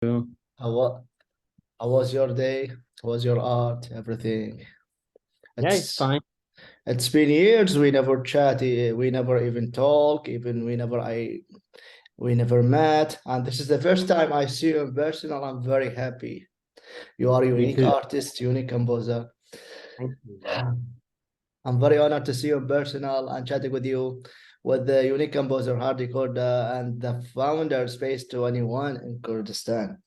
How, wa- how was your day? How was your art? Everything. Yeah, it's It's fine. it's been years we never chat, we never even talk, even we never met. And this is the first time I see you in person, and I'm very happy. You are a Me unique too. artist, unique composer. Thank you. I'm very honored to see you in personal and chatting with you, with the unique composer Hardy Kurda and the founder Space 21 in Kurdistan.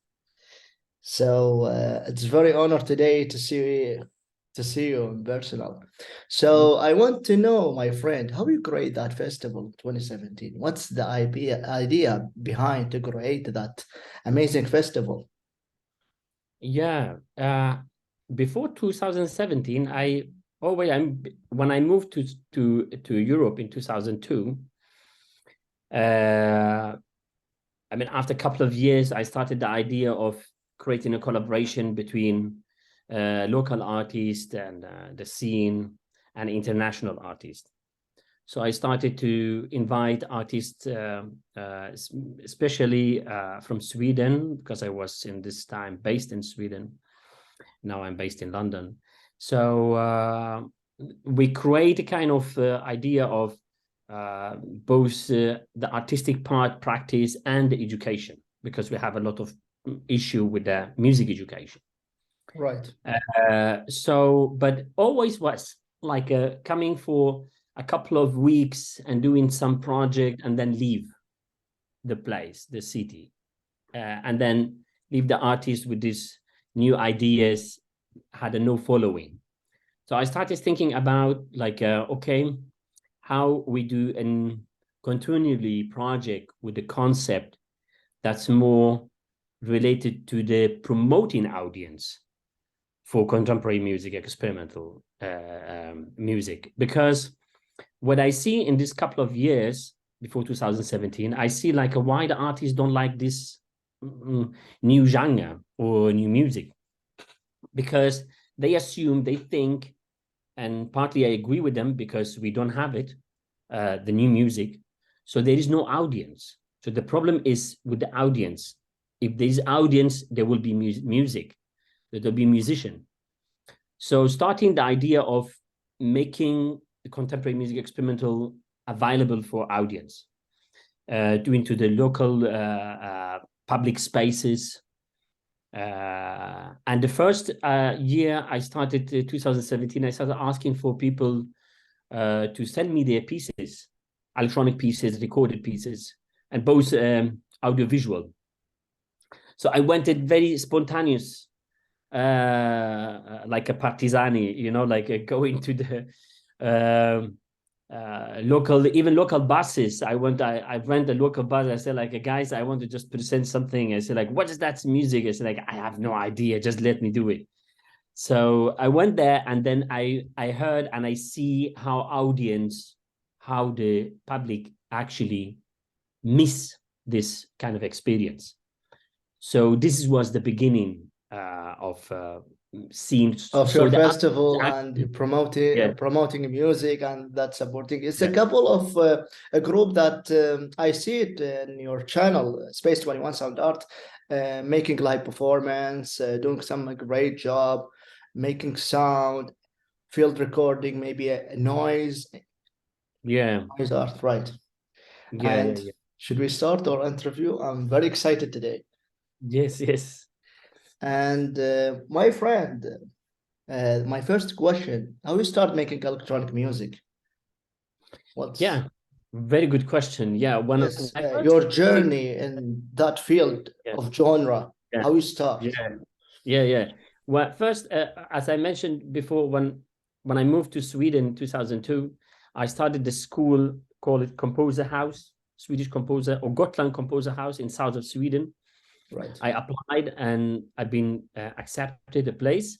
So it's very honored today to see you in personal. So I want to know, my friend, how you create that festival in 2017? What's the idea behind to create that amazing festival? Yeah. Before 2017, when I moved to Europe in 2002. I mean, after a couple of years, I started the idea of creating a collaboration between local artists and the scene and international artists. So I started to invite artists, especially from Sweden, because I was in this time based in Sweden. Now I'm based in London. So we create a kind of idea of both the artistic part, practice, and the education, because we have a lot of issue with the music education. Right. But always was like coming for a couple of weeks and doing some project and then leave the place, the city, and then leave the artist with these new ideas, had a no following. So I started thinking about like, okay, how we do an continually project with the concept that's more related to the promoting audience for contemporary music, experimental music. Because what I see in this couple of years before 2017, I see like a why the artists don't like this new genre or new music, because they think, and partly I agree with them because we don't have it, the new music. So there is no audience. So the problem is with the audience. If there is audience, there will be music. There will be musician. So starting the idea of making the contemporary music experimental available for audience, doing to the local public spaces. And the first year I started, 2017, I started asking for people to send me their pieces, electronic pieces, recorded pieces, and both audiovisual. So I went it very spontaneous, like a partisani, like going to the local buses. I rent a local bus. I said, like, guys, I want to just present something. I said, like, what is that music? I said, like, I have no idea. Just let me do it. So I went there, and then I heard and I see how the public actually miss this kind of experience. So this was the beginning of seeing. Of your So the art festival and you actually, yeah, promoting music and that supporting. It's a yeah, couple of a group that I see it in your channel, Space 21 Sound Art, making live performance, doing some great job, making sound, field recording, maybe a yeah, noise art, right? yeah, And yeah. should we start our interview? I'm very excited today. Yes, yes, And my friend, my first question, how you start making electronic music? What's yeah. Very good question. Yeah, when yes, I first your think, journey in that field yeah, of genre, yeah, how you start? yeah, yeah, yeah. Well, first, as I mentioned before, when I moved to Sweden in 2002, I started the school, call it Composer House, Swedish Composer or Gotland Composer House in south of Sweden. Right. I applied and I've been accepted a place.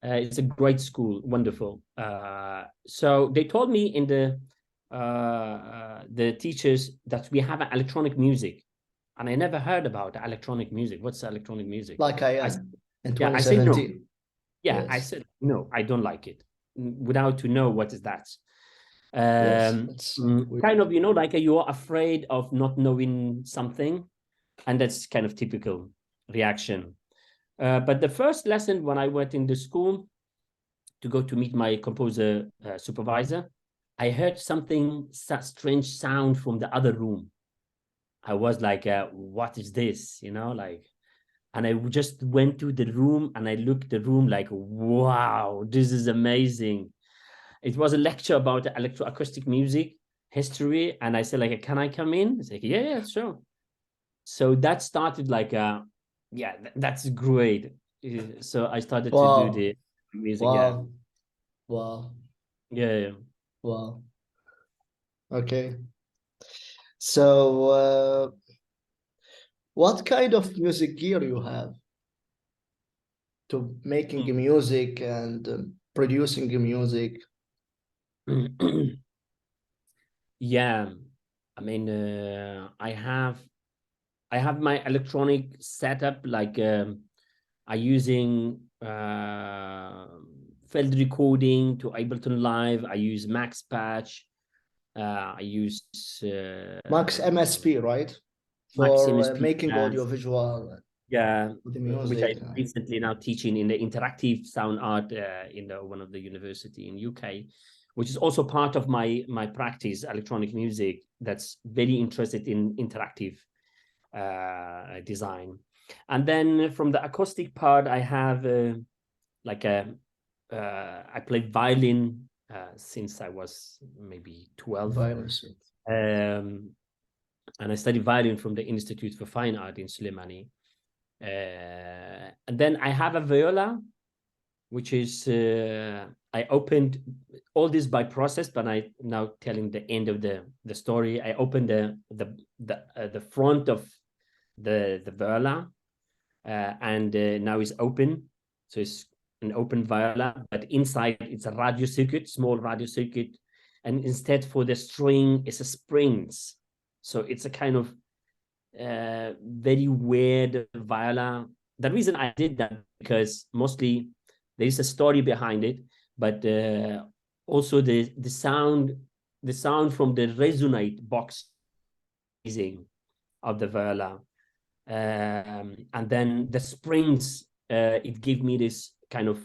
It's a great school, wonderful. So they told me in the teachers that we have electronic music, and I never heard about electronic music. What's electronic music? Like I I am in yeah, I said no. 2017. Yeah, I Yes. said no. I don't like it. Without to know what is that. Yes. It's we, Kind of, like you're afraid of not knowing something, and that's kind of typical. reaction. But the first lesson when I went into school to go to meet my composer supervisor, I heard something, strange sound from the other room. I was like, what is this? You know, like, and I just went to the room and I looked the room like, wow, this is amazing. It was a lecture about electroacoustic music history. And I said, like, can I come in? It's like, yeah, sure. So that started like, yeah, that's great. So I started to do Wow. the music. Yeah. Wow. Wow. Yeah. Wow. Okay. So, what kind of music gear you have to making music and producing music? Yeah. I mean, I have my electronic setup, like I using field recording to Ableton Live. I use Max Patch. I use Max MSP, right? Max For MSP. making audio visual Yeah, with the which I music. recently now teaching in the interactive sound art in one of the university in UK, which is also part of my practice, electronic music. That's very interested in interactive design. And then from the acoustic part, I have like a I played violin since I was maybe 12. Violence. And I studied violin from the Institute for Fine Art in Suleimani. And then I have a viola, which is I opened all this by process, but I now telling the end of the story. I opened the front of the viola, and now it's open, so it's an open viola, but inside it's a radio circuit, small radio circuit, and instead for the string it's a springs, so it's a kind of very weird viola. The reason I did that because mostly there is a story behind it, but also the sound from the resonate box of the viola, and then the springs, it gave me this kind of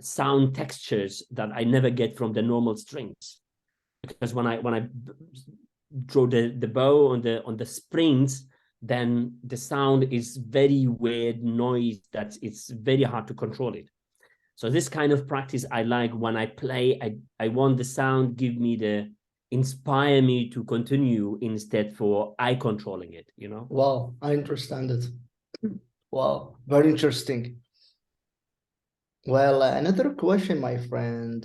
sound textures that I never get from the normal strings, because when I draw the bow on the springs, then the sound is very weird noise that it's very hard to control it. So this kind of practice I like. When I play, I want the sound give me the inspire me to continue instead for I controlling it, you know. Wow, I understand it. Wow, very interesting. Well, another question, my friend.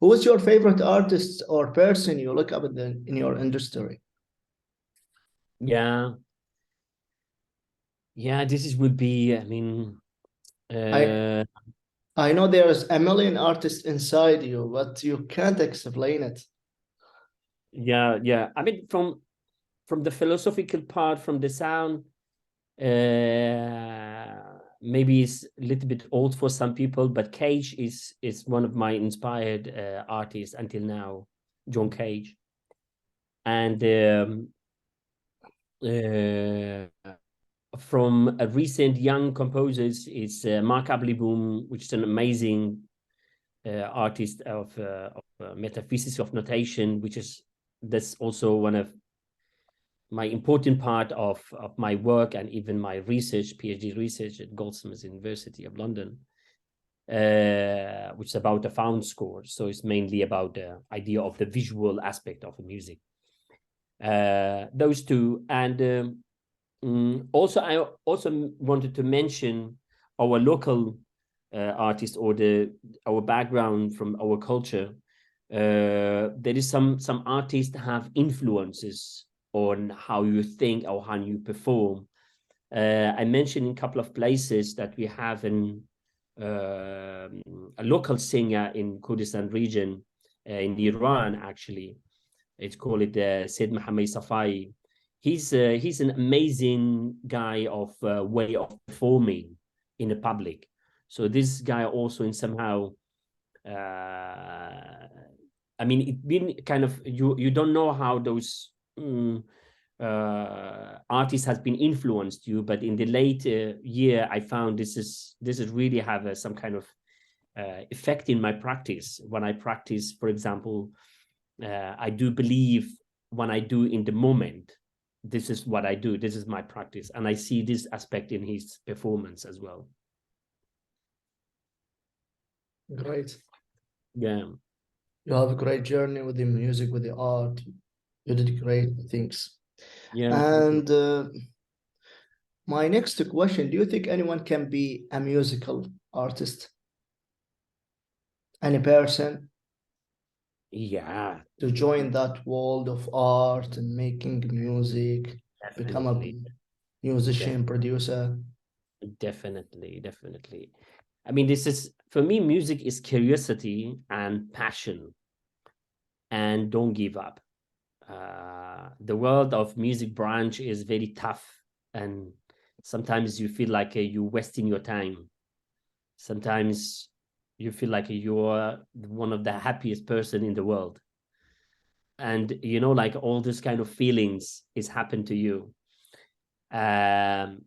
Who is your favorite artist or person you look up in your industry? Yeah, this is would be, I mean, I uh I know there's a million artists inside you, but you can't explain it. I mean, from the philosophical part, from the sound, maybe it's a little bit old for some people, but Cage is one of my inspired artists until now, John Cage. And from a recent young composers is Mark Abliboom, which is an amazing artist of metaphysics of notation, which is that's also one of my important part of my work and even my research, PhD research at Goldsmiths University of London, which is about the found score. So it's mainly about the idea of the visual aspect of the music. Those two. And also, I also wanted to mention our local artists, or our background from our culture. There is some artists have influences on how you think or how you perform. I mentioned in a couple of places that we have a local singer in Kurdistan region in Iran, actually. It's called Said Mohammad Safai. He's an amazing guy of way of performing in the public. So this guy also in somehow, I mean, it been kind of, you don't know how those artist has been influenced you, but in the late year, I found this is really have some kind of effect in my practice. When I practice, for example, I do believe when I do in the moment, this is what I do, this is my practice, and I see this aspect in his performance as well. Great. Yeah. You have a great journey with the music, with the art. You did great things. Yeah. And my next question, do you think anyone can be a musical artist? Any person Yeah, to join that world of art and making music, become a definitely. musician, producer? Definitely. I mean, this is, for me, music is curiosity and passion, and don't give up. The world of music branch is very tough, and sometimes you feel like you're wasting your time. Sometimes you feel like you're one of the happiest person in the world. And, you know, like all this kind of feelings is happened to you. I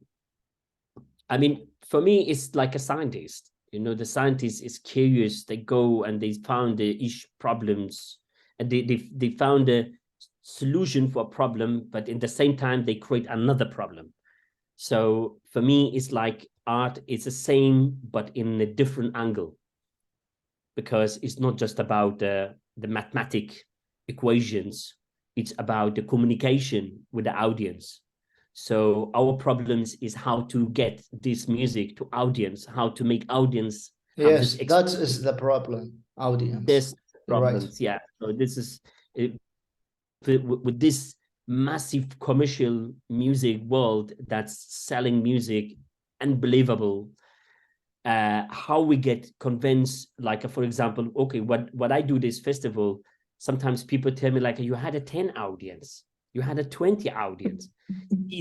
mean, for me, it's like a scientist. You know, the scientist is curious. They go and they found the ish problems, and they found a solution for a problem, but in the same time they create another problem. So for me, it's like art is the same, but in a different angle, because it's not just about the mathematic equations. It's about the communication with the audience. So our problems is how to get this music to audience, how to make audience have this Yes, that is the problem, audience. this You're right. problems. Yeah. So this is it, with this massive commercial music world that's selling music unbelievable. How we get convinced, like for example, okay, what I do this festival, sometimes people tell me like you had a 10 audience, you had a 20 audience.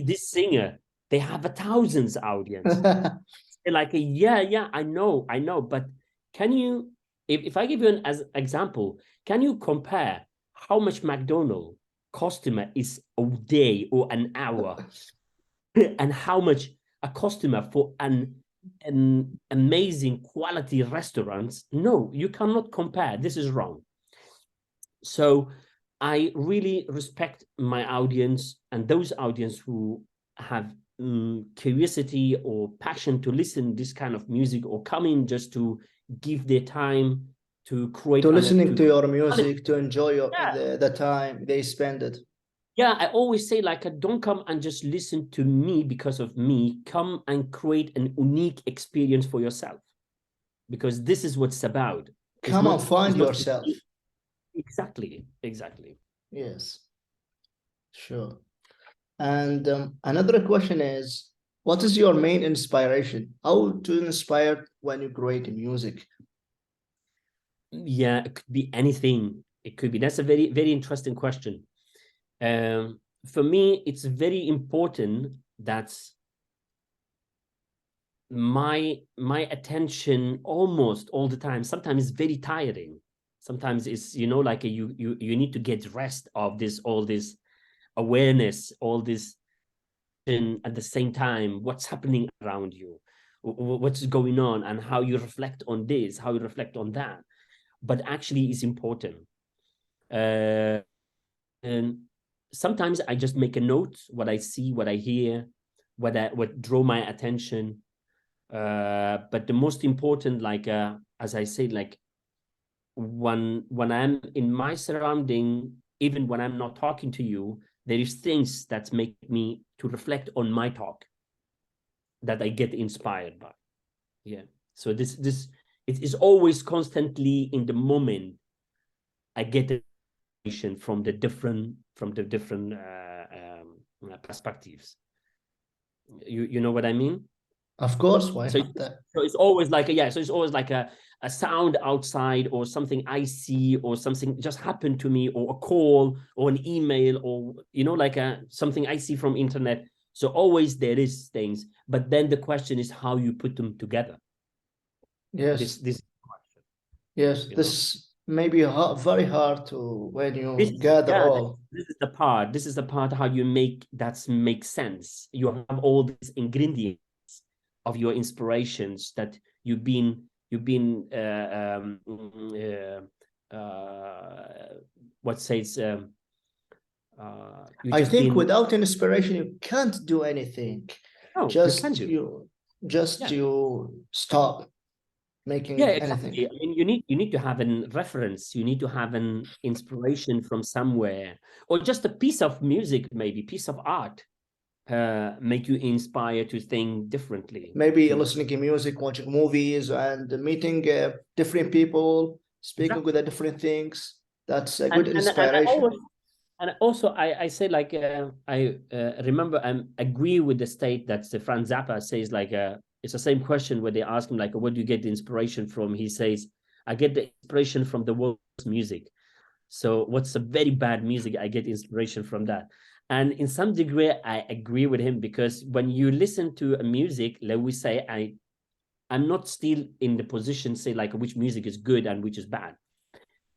This singer, they have a thousands audience. Like, yeah, I know, but can you, if I give you an as example, can you compare how much McDonald's customer is a day or an hour and how much a customer for an amazing quality restaurants? No, you cannot compare. This is wrong. So I really respect my audience, and those audience who have curiosity or passion to listen this kind of music, or come in just to give their time to create To an listening to to your music, to enjoy yeah. the time they spend it. Yeah, I always say like don't come and just listen to me because of me. Come and create an unique experience for yourself, because this is what it's about. Come and It's find not yourself. exactly. Yes, sure. And another question is, what is your main inspiration? How to inspire when you create music? Yeah, it could be anything. It could be. That's a very interesting question. For me, it's very important that my attention almost all the time, sometimes it's very tiring. Sometimes it's, you know, like you need to get rest of this, all this awareness, all this, and at the same time, what's happening around you, what's going on, and how you reflect on this, how you reflect on that. But actually, it's important. And sometimes I just make a note, what I see, what I hear, what draw my attention. But the most important, like as I said, like when I'm in my surrounding, even when I'm not talking to you, there is things that make me to reflect on my talk, that I get inspired by. Yeah. So this it is always constantly in the moment. I get information from the different perspectives. You know what I mean? Of course, why So not that? so it's always like a, yeah. So it's always like a sound outside, or something I see, or something just happened to me, or a call, or an email, or you know, like a something I see from internet. So always there is things, but then the question is how you put them together. Yes, This yes, you know. this maybe very hard to when you gather Yeah, all. this is the part. This is the part how you make that make sense. You have all these ingredients of your inspirations that you've been what says you I just think been without inspiration, you can't do anything. no, you can do. Just Yeah. you stop Yeah, making anything. exactly. I mean, you need to have an reference. You need to have an inspiration from somewhere, or just a piece of music, maybe piece of art, make you inspire to think differently. Maybe To listening to music, watching movies, and meeting different people, speaking with exactly. the different things. That's a good And I always inspiration. and also I say like I remember I agree with the state that Frank Zappa says like it's the same question where they ask him like what do you get the inspiration from? He says I get the inspiration from the world's music. So what's a very bad music, I get inspiration from that. And in some degree, I agree with him because when you listen to a music, let we say I'm not still in the position say like which music is good and which is bad,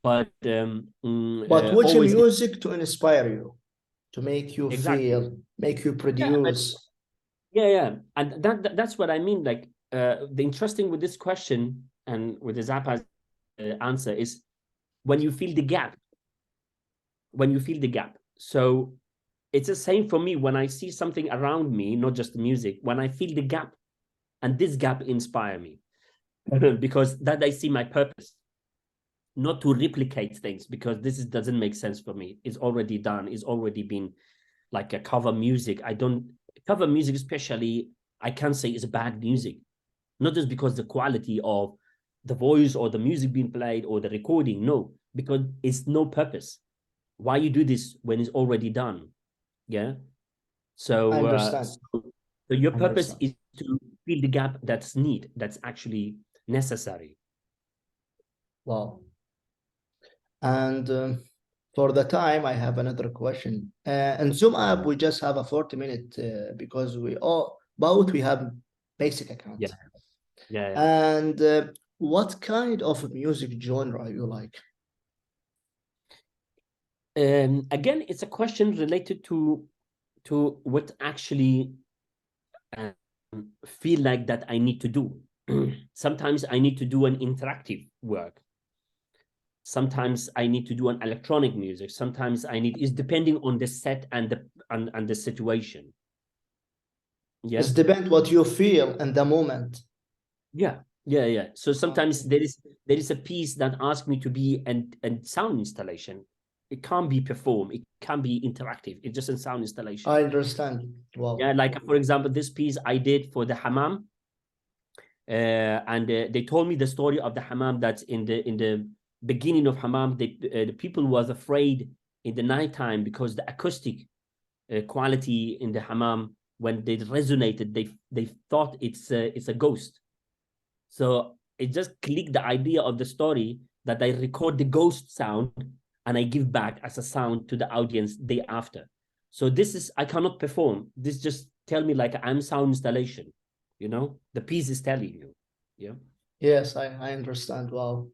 but But which always music to inspire you, to make you exactly. feel, make you Yeah, but produce. yeah, and that's what I mean. Like the interesting with this question and with the Zappa's answer is when you feel the gap, when you feel the gap. So it's the same for me when I see something around me, not just the music, when I feel the gap and this gap inspire me because that I see my purpose, not to replicate things because doesn't make sense for me. It's already done. It's already been like a cover music. I don't cover music, especially I can't say it's bad music, not just because the quality of the voice or the music being played or the recording, no, because it's no purpose. Why you do this when it's already done? Yeah. I So, understand. so your I purpose understand. is to fill the gap that's actually necessary. Wow. And for the time, I have another question. In Zoom app, we just have a 40-minute because we all both we have basic Yeah, account. yeah, And what kind of music genre you like? yeah. Again, it's a question related to what actually um, feel like that I need to do. Sometimes I need to do an interactive work. Sometimes I need to do an electronic music. Sometimes I need is depending on the set and the situation. Yeah. It's depend what you feel in the moment. Yeah. So sometimes Okay. there is a piece that asks me to be and sound installation. It can't be performed. It can be interactive. It's just a sound installation. I understand. Yeah, Wow. like for example, this piece I did for the hammam, and they told me the story of the hammam that's in the beginning of hammam. The people was afraid in the nighttime because the acoustic quality in the hammam when they resonated, they thought it's a ghost. So it just clicked the idea of the story that I record the ghost sound and I give back as a sound to the audience day after. So this is I cannot perform. This just tell me like I'm sound installation. The piece is telling you. Yeah. Yes, I understand. Wow.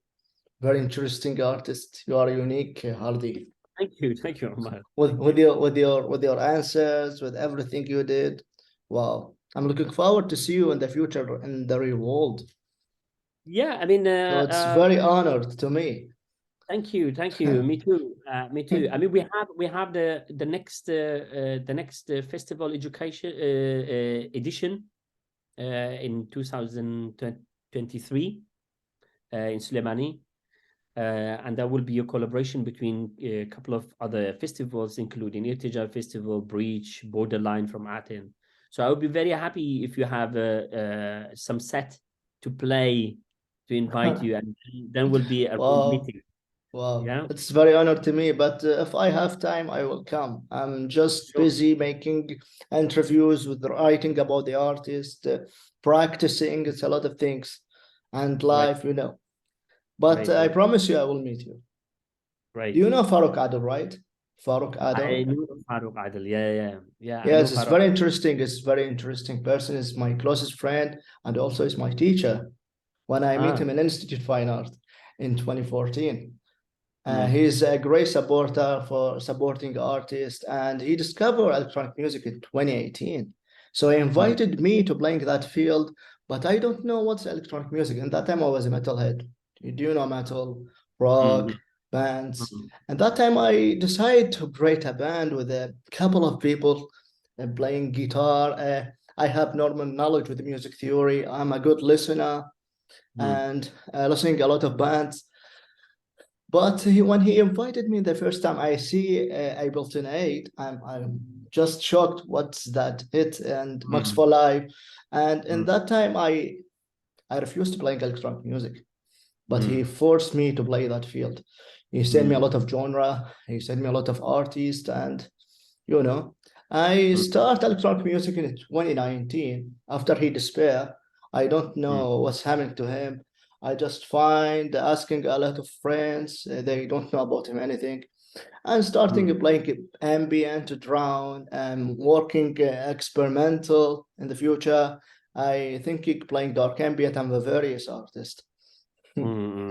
Very interesting artist. You are unique, Hardy. Thank you, Omar. With your answers, with everything you did. Wow. I'm looking forward to see you in the future in the real world. Yeah, I mean, So it's very honored to me. thank you. Me too. Me too. I mean, we have the next festival education edition in 2023 in Suleimani. And there will be a collaboration between a couple of other festivals, including Irtija Festival, Breach, Borderline from Aten. So I would be very happy if you have some set to play to invite you, and then will be a real Wow. meeting. Wow. Yeah, It's very honored to me, but if I have time, I will come. I'm just sure. busy making interviews with writing about the artist, practicing. It's a lot of things and Great, life. But great, I great, promise you, I will meet you. Do great. you know Farooq Adil, right? Farooq I Adil. know Farooq Adil. Yeah. I know Yes, it's Farooq. very interesting. It's very interesting person. Is my closest friend and also is my teacher when I meet Ah, him in Institute of Fine Art in 2014. He's a great supporter for supporting artists, and he discovered electronic music in 2018. So he invited me to playing that field, but I don't know what's electronic music. And that time I was a metalhead. Do you know metal, rock, bands? And that time I decided to create a band with a couple of people playing guitar. I have normal knowledge with music theory. I'm a good listener and listening a lot of bands. But when he invited me the first time I see Ableton 8, I'm just shocked. What's that? It and Max for Life. And in that time, I refused to play electronic music, but he forced me to play that field. He sent me a lot of genre. He sent me a lot of artists, and you know, I started electronic music in 2019 after he disappeared. I don't know what's happening to him. I just find asking a lot of friends, they don't know about him anything. And starting playing ambient, drown, and working experimental in the future. I think playing dark ambient, I'm a various artist. And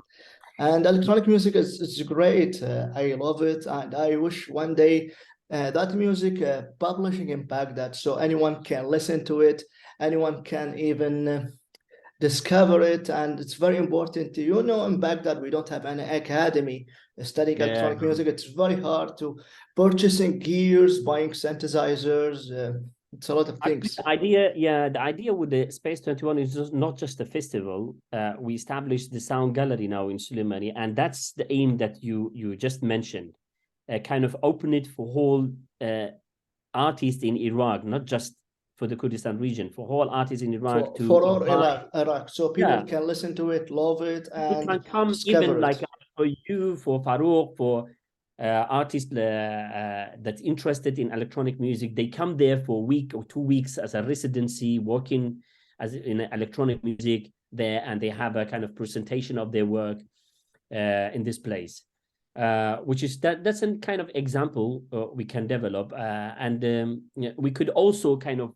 electronic music is great. I love it, and I wish one day that music publishing in Baghdad, so anyone can listen to it, anyone can even discover it, and it's very important. You know, in Baghdad we don't have any academy studying electronic music. It's very hard to purchasing gears, buying synthesizers. It's a lot of things. The idea with the Space 21 is not just a festival. We established the sound gallery now in Suleimani, and that's the aim that you just mentioned. Kind of open it for whole artists in Iraq, not just for the Kurdistan region, for whole artists in Iraq for all Iraq, so people can listen to it, love it, and can come even it. Like for you, for Farouk, for artists that's interested in electronic music, they come there for a week or 2 weeks as a residency, working as in electronic music there, and they have a kind of presentation of their work in this place, which is that's a kind of example we can develop, and we could also kind of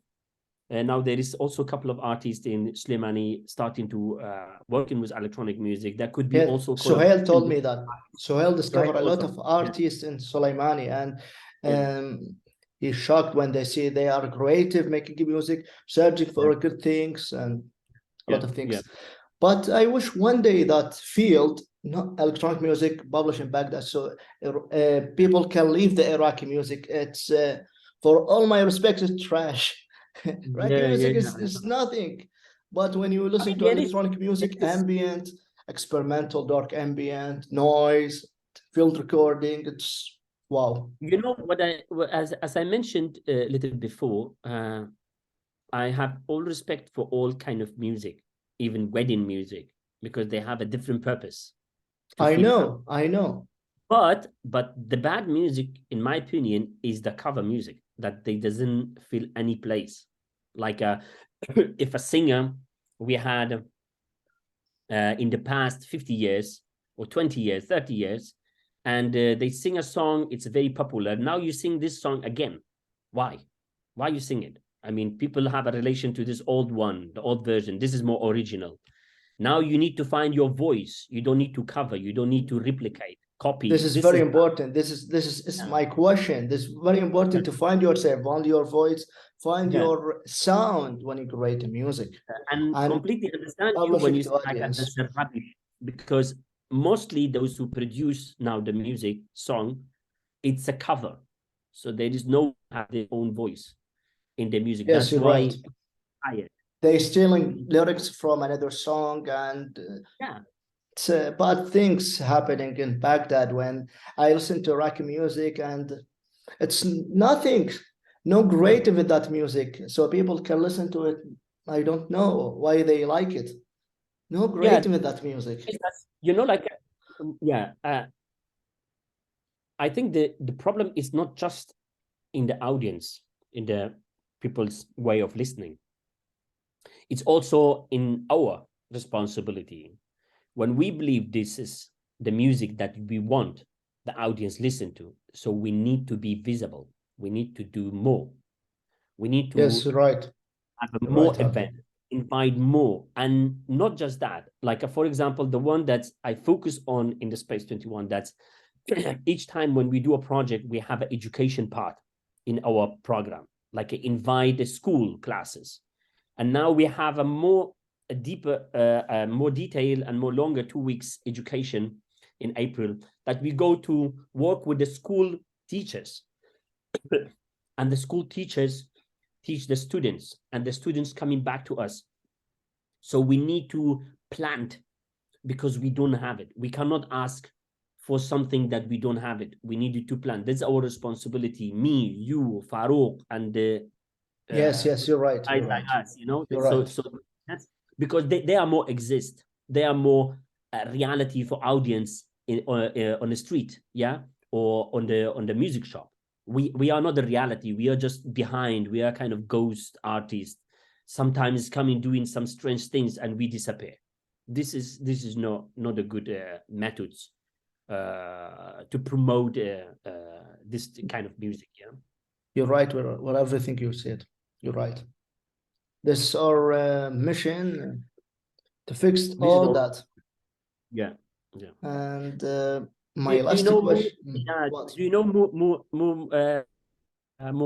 now there is also a couple of artists in Slimani starting to working with electronic music. That could be also. Suhail told me that. Suhail discovered a lot of artists in Soleimani, and he's shocked when they see they are creative, making music, searching for good things and a lot of things. But I wish one day that field, not electronic music, publishing Baghdad, so people can leave the Iraqi music. It's for all my respect, it's trash. Iraqi music is nothing. But when you listen to electronic music, ambient, experimental, dark ambient, noise, field recording, it's wow. You know what as I mentioned a little before, I have all respect for all kind of music, even wedding music, because they have a different purpose. I know. But the bad music, in my opinion, is the cover music that they doesn't feel any place. Like if a singer we had in the past 50 years or 20 years, 30 years, and they sing a song, it's very popular. Now you sing this song again. Why you sing it? I mean, people have a relation to this old one, the old version. This is more original. Now you need to find your voice. You don't need to cover. You don't need to replicate, copy. This is very important. This is my question. This is very important to find yourself, find your voice, find your sound when you create music. And completely understand you when you say like that's rubbish, because mostly those who produce now the music song, it's a cover. So there is no have their own voice in the music. Yes, that's why they're stealing lyrics from another song, and it's bad things happening in Baghdad when I listen to Iraqi music, and it's nothing, no creative with that music, so people can listen to it. I don't know why they like it. No creative with that music. You know, like I think the problem is not just in the audience, in the people's way of listening. It's also in our responsibility. When we believe this is the music that we want the audience listen to, so we need to be visible. We need to do more. We need to have more event, invite more, and not just that. Like for example, the one that I focus on in the Space 21, that's each time when we do a project, we have an education part in our program, like invite the school classes. And now we have a deeper, more detailed and more longer 2 weeks education in April, that we go to work with the school teachers. And the school teachers teach the students, and the students coming back to us. So we need to plant, because we don't have it. We cannot ask for something that we don't have it. We needed to plan. That's our responsibility. Me, you, Farouk, and the Yes, yes, you're right. guys You're like right. us. You know, You're so right. that's because they are more exist. They are more reality for audience on the street, yeah, or on the music shop. We are not the reality. We are just behind. We are kind of ghost artists. Sometimes coming doing some strange things and we disappear. This is not a good methods to promote this kind of music. Yeah. You're right with everything you said. You're right. This is our mission to fix This is all all. that. Yeah. Yeah. And Do, my do you last know question, what? do you know Mo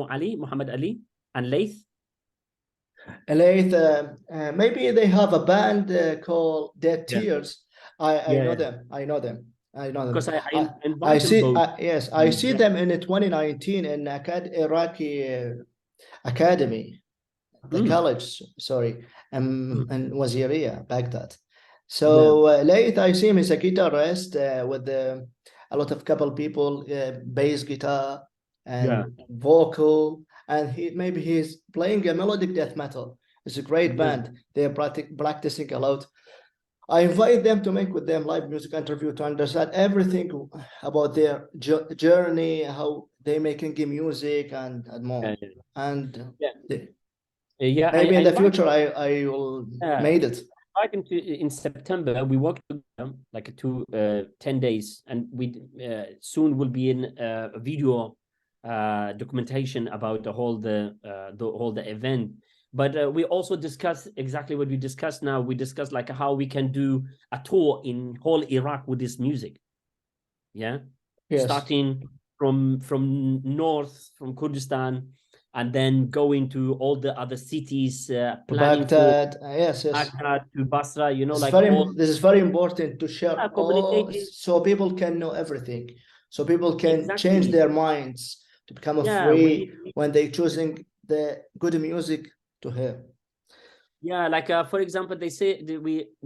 Ali, Muhammad Ali, and Laith? Elaith, maybe they have a band called Dead Yeah. Tears. I Yeah, know yeah. them. I know them. I know them. Because I I invite them see. both. Yes, I see Yeah. them in 2019 in Iraqi Academy, the Mm, college. Sorry, mm. in Waziria, Baghdad. Yeah. So Laith, I see him as a guitarist with a lot of couple people, bass guitar Yeah. and vocal, and maybe he's playing a melodic death metal. It's a great Yeah. band. They're practicing a lot. I invite them to make with them live music interview to understand everything about their journey, how they making music and Yeah. more. Yeah. And Yeah. they, Yeah. maybe in I the invite future I will made it. him to in September. We work together like 10 days, and we soon will be in a video documentation about the event. But we also discuss exactly what we discussed now. We discuss like how we can do a tour in whole Iraq with this music. Yeah, Yes. starting from north, from Kurdistan, and then going to all the other cities, To planning for Baghdad. Yes, yes. Accra to Basra, you know, It's like all this is very important to share all communicating. so people can know everything. So people can change Exactly. their minds to become Yeah, free when they choosing the good music to hear. yeah, like for example, they say that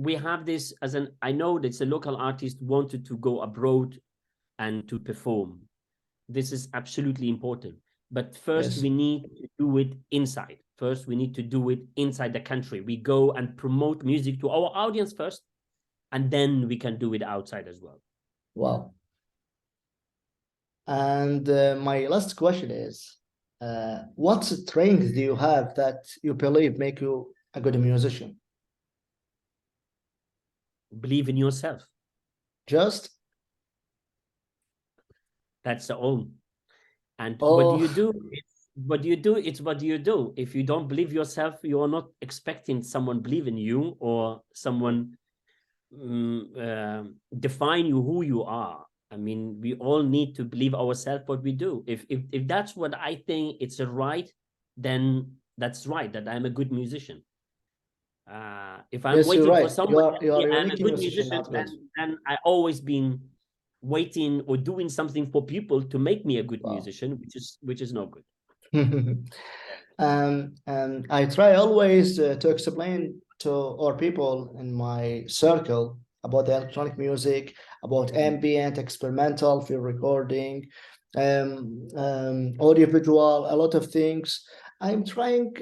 we have this as an. I know that a local artist wanted to go abroad and to perform. This is absolutely important. But first, Yes. we need to do it inside. First, we need to do it inside the country. We go and promote music to our audience first, and then we can do it outside as well. Wow. And my last question is, what strength do you have that you believe make you a good musician? Believe in yourself. Just, That's the all. And what do oh, you do? What do you do? It's what do you do. If you don't believe yourself, you are not expecting someone believe in you or someone define you who you are. I mean, we all need to believe ourselves what we do. If that's what I think it's a right, then that's right. That I'm a good musician. If I'm yes, you're waiting for right. someone to You are say a I'm a unique good musician, musician, not good. then I always been waiting or doing something for people to make me a good Wow. musician, which is not good. And I try always to explain to our people in my circle about the electronic music, about ambient, experimental, field recording, audio visual, a lot of things. I'm trying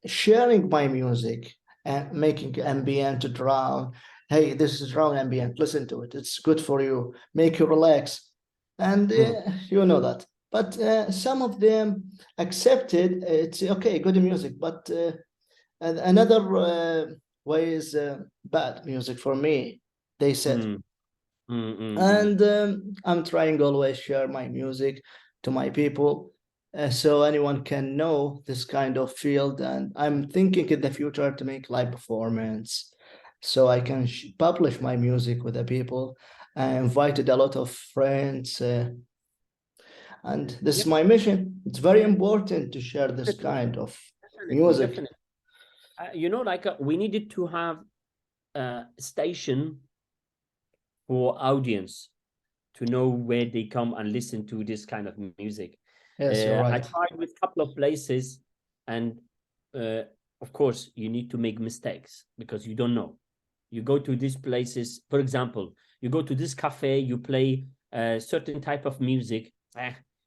sharing my music and making ambient drown. Hey, this is drown ambient. Listen to it. It's good for you. Make you relax. And Mm, you know that. But some of them accepted it's okay, good music, but another way is bad music for me, they said. mm, mm, mm, And I'm trying always share my music to my people so anyone can know this kind of field. And I'm thinking in the future to make live performance so I can publish my music with the people. I invited a lot of friends, and this is Yeah, my mission. It's very important to share this definitely, kind of definitely, music. definitely. You know, like we needed to have a station for audience to know where they come and listen to this kind of music. Yes, you're I right. tried with a couple of places, and uh, of course, you need to make mistakes because you don't know. You go to these places, for example, you go to this cafe, you play a certain type of music,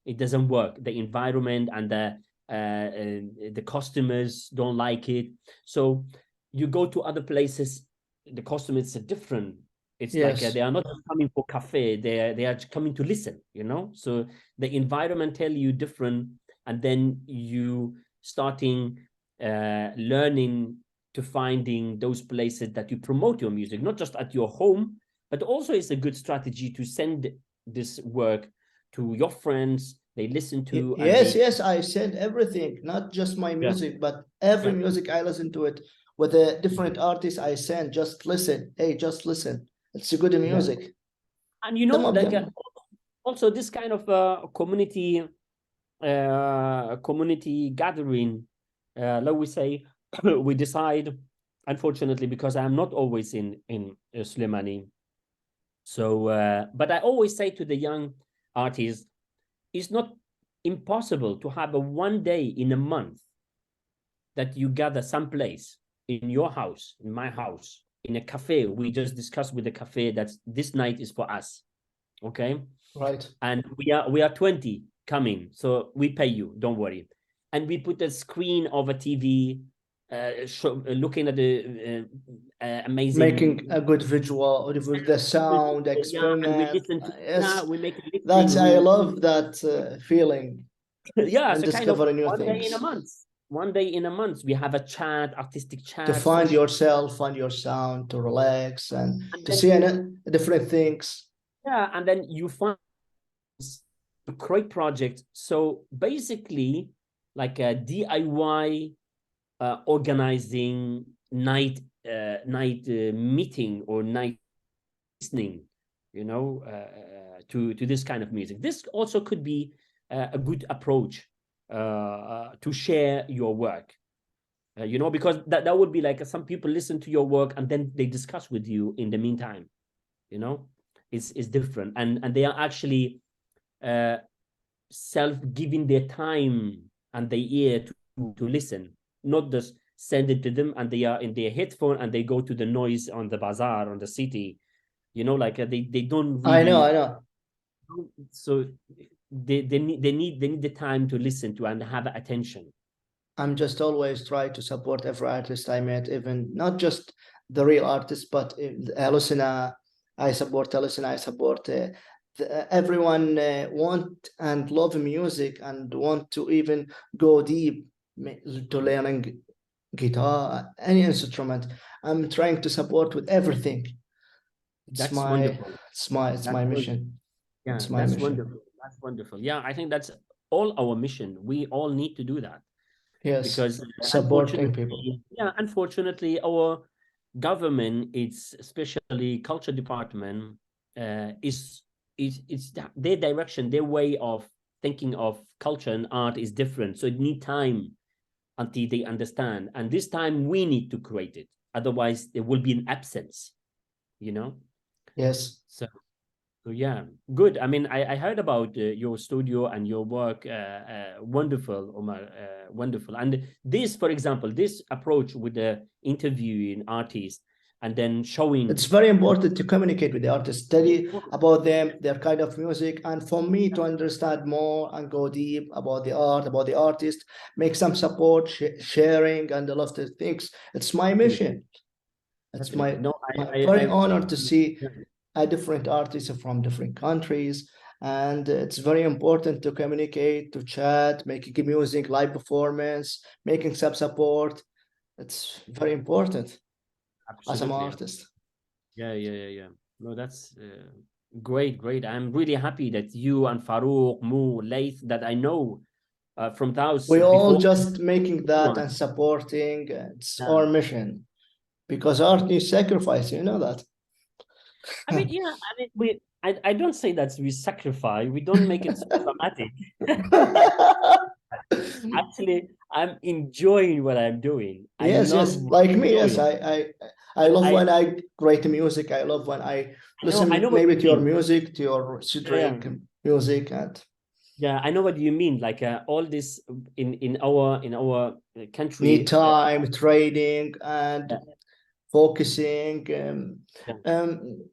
it doesn't work. The environment and the customers don't like it. So you go to other places, the customers are different. It's like Yes, they are not just coming for cafe, they are coming to listen, you know. So the environment tell you different, and then you starting learning to finding those places that you promote your music, not just at your home, but also it's a good strategy to send this work to your friends. They listen to and yes, they yes. I send everything, not just my yeah music, but every yeah music I listen to it with a different artist. I send, just listen. Hey, just listen. It's a good yeah. music. And you know, Some of like them. also this kind of community gathering, let we say, we decide, unfortunately, because I'm not always in Slimani. So, but I always say to the young artists, it's not impossible to have a 1 day in a month that you gather someplace in your house, in my house, in a cafe. We just discussed with the cafe that this night is for us, okay? Right. And we are 20 coming, so we pay you, don't worry. And we put a screen of a TV, looking at the Making amazing a good visual with the sound yeah, and we experiment. listen to yeah, Yes, we make a listening that's I room. love that feeling Yeah, and so kind of discovering new 1 day in a things. month. 1 day in a month, we have a chat, artistic To chat, find social, yourself, find your sound, to relax, and and to then see different things. yeah, and then you find a great project. So basically, like a DIY organizing night meeting or night listening, you know, to this kind of music. This also could be a good approach to share your work. You know, because that would be like some people listen to your work and then they discuss with you in the meantime. You know, it's different, and they are actually uh, self giving their time and their ear to listen, not just send it to them and they are in their headphone and they go to the noise on the bazaar on the city, you know, like they don't I know, really, I know. so they need the time to listen to and have attention. I'm just always try to support every artist I met, even not just the real artist, but a listener. I support a listener. I support everyone want and love music and want to even go deep to learning guitar, any instrument. I'm trying to support with everything. It's That's my, wonderful. it's That's my wonderful. mission. Yeah, It's my that's mission. wonderful. That's wonderful. Yeah, I think that's all our mission. We all need to do that Yes, because supporting people. unfortunately, yeah, unfortunately, our government, it's especially culture department, is their direction, their way of thinking of culture and art is different. So it need time until they understand, and this time we need to create it. Otherwise, there will be an absence. You know, Yes. so so yeah, good. I mean, I heard about your studio and your work. Wonderful, Omar. Wonderful. And this, for example, this approach with the interviewing artists and then showing. It's very important to communicate with the artist, study about them, their kind of music, and for me to understand more and go deep about the art, about the artist, make some support, sharing, and a lot of things. It's my Definitely, mission. It's definitely. No, my very honor to see yeah, a different artists from different countries. And it's very important to communicate, to chat, making music, live performance, making some support. It's very important as an absolutely. artist. Yeah, yeah, yeah, yeah. No, that's great, great. I'm really happy that you and Farouk, Mu, Laith, that I know from those We all before. just making that Everyone. and supporting. It's Yeah. our mission because art needs sacrifice. You know that. I mean, yeah, I mean, I don't say that we sacrifice. We don't make it so dramatic. Actually, I'm enjoying what I'm doing. I Yes, love yes. what Like I'm me, yes. doing. I love I when I create music. I love when I I listen know what maybe you to your mean. music, to your Yeah, drink music, and yeah, I know what you mean. Like all this in our need country. time, trading, and Yeah, focusing, yeah. um,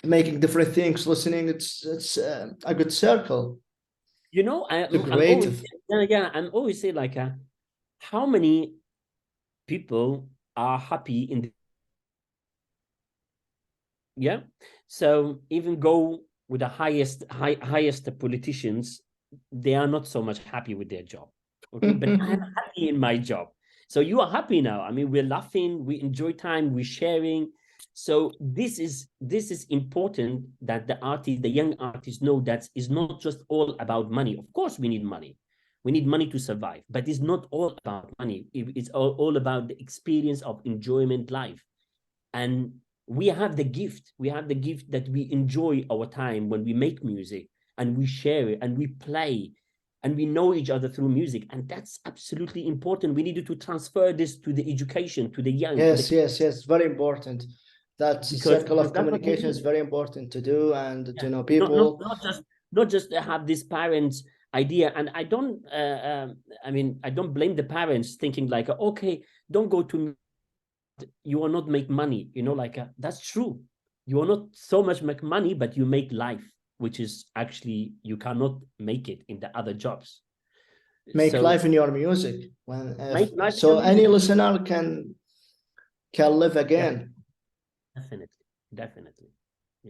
making different things, listening. It's a good circle. You know, The I'm always, creative. yeah, I'm always say like, how many people are happy in the, yeah. So even go with the highest politicians, they are not so much happy with their job. Okay, but I'm happy in my job. So you are happy now. I mean, we're laughing, we enjoy time, we're sharing. So this is important that the young artists know that it's not just all about money. Of course, we need money. We need money to survive, but it's not all about money. It's all about the experience of enjoyment life. And we have the gift that we enjoy our time when we make music, and we share it, and we play, and we know each other through music, and that's absolutely important. We needed to transfer this to the education, to the young, to the Yes, yes, kids, yes. Very important. That circle because of that's what we communication is need. very important to do and Yeah. to know not not people. not just not just have this parents idea. And I don't I mean, I don't blame the parents thinking like, okay, don't go to, you will not make money, like that's true. You will not so much make money, but you make life, which is actually you cannot make it in the other jobs. Make So life in your music. When make life in so your music. any listener can live Yeah, again. definitely, definitely.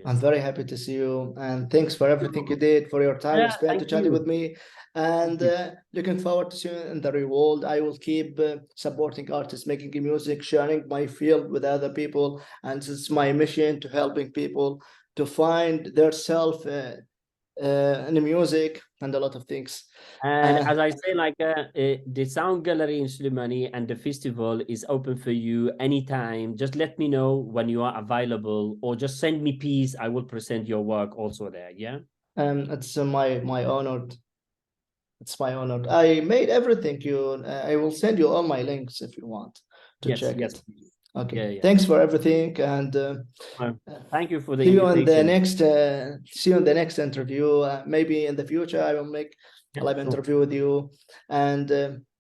I'm Yes. very happy to see you, and thanks for everything you did, for your time you Yeah, spent to thank chatting with you. me, Thank and you. looking forward to seeing you in the real world. I will keep supporting artists, making music, sharing my field with other people, and it's my mission to helping people to find their self in the music and a lot of things. And Uh, as I say, like the sound gallery in Slimani and the festival is open for you anytime. Just let me know when you are available, or just send me piece. I will present your work also there. Yeah. it's my honor. It's my honor. I made everything. I will send you all my links if you want to Yes. check Yes. it. Please. Okay. Yeah. Yeah. Thanks for everything, and Thank you for the see you in the invitation. next. See you in the next interview. Maybe in the future I will make a Yeah. live Sure. interview with you. And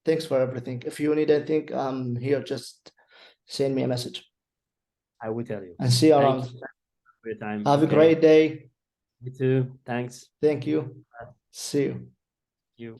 thanks for everything. If you need anything, I'm here. Just send me a message I will tell you. and see you Thank you around. for your time. Have a Okay. great day. You too. Thanks. Thank you. See you. You.